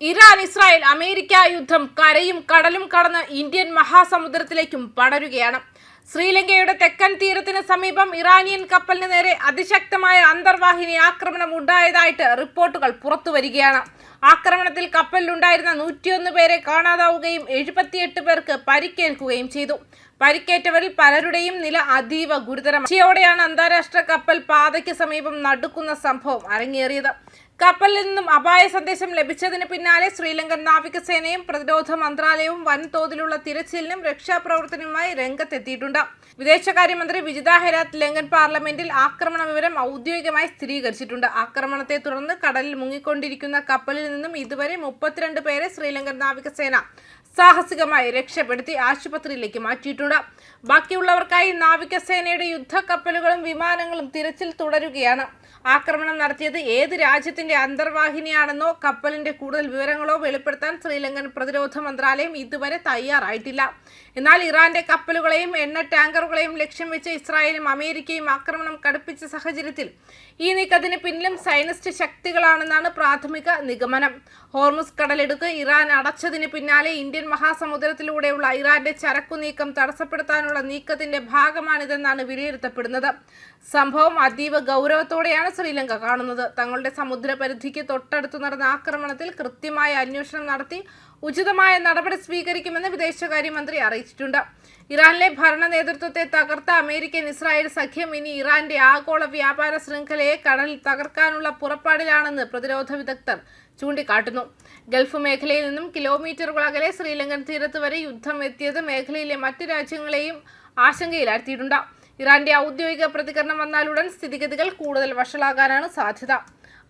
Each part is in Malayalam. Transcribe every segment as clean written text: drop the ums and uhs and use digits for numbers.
ഇറാൻ ഇസ്രായേൽ അമേരിക്ക യുദ്ധം കരയും കടലും കടന്ന് ഇന്ത്യൻ മഹാസമുദ്രത്തിലേക്കും പടരുകയാണ്. ശ്രീലങ്കയുടെ തെക്കൻ തീരത്തിന് സമീപം ഇറാനിയൻ കപ്പലിന് നേരെ അതിശക്തമായ അന്തർവാഹിനി ആക്രമണം ഉണ്ടായതായിട്ട് റിപ്പോർട്ടുകൾ പുറത്തുവരികയാണ്. ആക്രമണത്തിൽ കപ്പലിലുണ്ടായിരുന്ന 101 പേരെ കാണാതാവുകയും 78 പേർക്ക് പരിക്കേൽക്കുകയും ചെയ്തു. പരിക്കേറ്റവരിൽ പലരുടെയും നില അതീവ ഗുരുതരമാണ്. ഉച്ചയോടെയാണ് അന്താരാഷ്ട്ര കപ്പൽ പാതയ്ക്ക് സമീപം നടുക്കുന്ന സംഭവം അരങ്ങേറിയത്. കപ്പലിൽ നിന്നും അപായ സന്ദേശം ലഭിച്ചതിന് പിന്നാലെ ശ്രീലങ്കൻ നാവികസേനയും പ്രതിരോധ മന്ത്രാലയവും വൻതോതിലുള്ള തിരച്ചിലിനും രക്ഷാപ്രവർത്തനവുമായി രംഗത്തെത്തിയിട്ടുണ്ട്. വിദേശകാര്യമന്ത്രി വിജിത ഹെരാത്ത് ലങ്കൻ പാർലമെന്റിൽ ആക്രമണ വിവരം ഔദ്യോഗികമായി സ്ഥിരീകരിച്ചിട്ടുണ്ട്. ആക്രമണത്തെ തുടർന്ന് കടലിൽ മുങ്ങിക്കൊണ്ടിരിക്കുന്ന കപ്പലിൽ നിന്നും ഇതുവരെ 32 പേരെ ശ്രീലങ്കൻ നാവികസേന സാഹസികമായി രക്ഷപ്പെടുത്തി ആശുപത്രിയിലേക്ക് മാറ്റിയിട്ടുണ്ട്. ബാക്കിയുള്ളവർക്കായി നാവികസേനയുടെ യുദ്ധക്കപ്പലുകളും വിമാനങ്ങളും തിരച്ചിൽ തുടരുകയാണ്. ആക്രമണം നടത്തിയത് ഏത് രാജ്യത്തിന്റെ അന്തർവാഹിനിയാണെന്നോ കപ്പലിന്റെ കൂടുതൽ വിവരങ്ങളോ വെളിപ്പെടുത്താൻ ശ്രീലങ്കൻ പ്രതിരോധ മന്ത്രാലയം ഇതുവരെ തയ്യാറായിട്ടില്ല. എന്നാൽ ഇറാന്റെ കപ്പലുകളെയും എണ്ണ ടാങ്കറുകളെയും ലക്ഷ്യം വെച്ച് ഇസ്രായേലും അമേരിക്കയും ആക്രമണം കടുപ്പിച്ച സാഹചര്യത്തിൽ ഈ നീക്കത്തിന് പിന്നിലും സൈനിസ്റ്റ് ശക്തികളാണെന്നാണ് പ്രാഥമിക നിഗമനം. ഹോർമുസ് കടലിടുക്ക് ഇറാൻ അടച്ചതിന് പിന്നാലെ ഇന്ത്യൻ മഹാസമുദ്രത്തിലൂടെയുള്ള ഇറാന്റെ ചരക്കു നീക്കം തടസ്സപ്പെടുത്താനുള്ള നീക്കത്തിന്റെ ഭാഗമാണിതെന്നാണ് വിലയിരുത്തപ്പെടുന്നത്. സംഭവം അതീവ ഗൗരവത്തോടെയാണ് ശ്രീലങ്ക കാണുന്നത്. തങ്ങളുടെ സമുദ്രപരിധിക്ക് തൊട്ടടുത്ത് നടന്ന ആക്രമണത്തിൽ കൃത്യമായ അന്വേഷണം നടത്തി ഉചിതമായ നടപടി സ്വീകരിക്കുമെന്ന് വിദേശകാര്യമന്ത്രി അറിയിച്ചിട്ടുണ്ട്. ഇറാനിലെ ഭരണ നേതൃത്വത്തെ തകർത്ത അമേരിക്കൻ ഇസ്രായേൽ സഖ്യം ഇനി ഇറാന്റെ ആഗോള വ്യാപാര ശൃംഖലയെ കടലിൽ തകർക്കാനുള്ള പുറപ്പാടിലാണെന്ന് പ്രതിരോധ വിദഗ്ധർ ചൂണ്ടിക്കാട്ടുന്നു. ഗൾഫ് മേഖലയിൽ നിന്നും കിലോമീറ്ററുകൾ അകലെ ശ്രീലങ്കൻ തീരത്ത് വരെ യുദ്ധം എത്തിയത് മേഖലയിലെ മറ്റു രാജ്യങ്ങളെയും ആശങ്കയിലാഴ്ത്തിയിട്ടുണ്ട്. ഇറാന്റെ ഔദ്യോഗിക പ്രതികരണം വന്നാലുടൻ സ്ഥിതിഗതികൾ കൂടുതൽ വഷളാകാനാണ് സാധ്യത.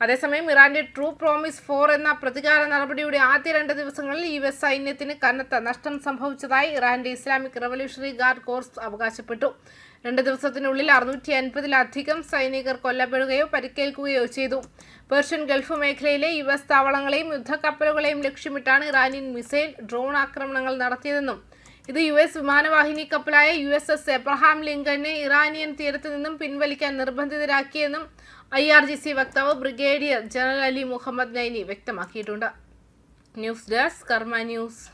അതേസമയം ഇറാന്റെ ട്രൂ പ്രോമിസ് 4 എന്ന പ്രതികാര നടപടിയുടെ ആദ്യ 2 ദിവസങ്ങളിൽ US സൈന്യത്തിന് കനത്ത നഷ്ടം സംഭവിച്ചതായി ഇറാന്റെ ഇസ്ലാമിക് റവല്യൂഷണറി ഗാർഡ് കോർപ്സ് അവകാശപ്പെട്ടു. 2 ദിവസത്തിനുള്ളിൽ 650-ലധികം സൈനികർ കൊല്ലപ്പെടുകയോ പരിക്കേൽക്കുകയോ ചെയ്തു. പേർഷ്യൻ ഗൾഫ് മേഖലയിലെ US താവളങ്ങളെയും യുദ്ധക്കപ്പലുകളെയും ലക്ഷ്യമിട്ടാണ് ഇറാനിയൻ മിസൈൽ, ഡ്രോൺ ആക്രമണങ്ങൾ നടത്തിയതെന്നും ഇത് US വിമാനവാഹിനി കപ്പലായ USS എബ്രഹാം ലിങ്കനെ ഇറാനിയൻ തീരത്ത് നിന്നും പിൻവലിക്കാൻ നിർബന്ധിതരാക്കിയെന്നും IRGC വക്താവ് brigadier general Ali Mohammad Naini വ്യക്തമാക്കിയിട്ടുണ്ട്. News desk Karma news.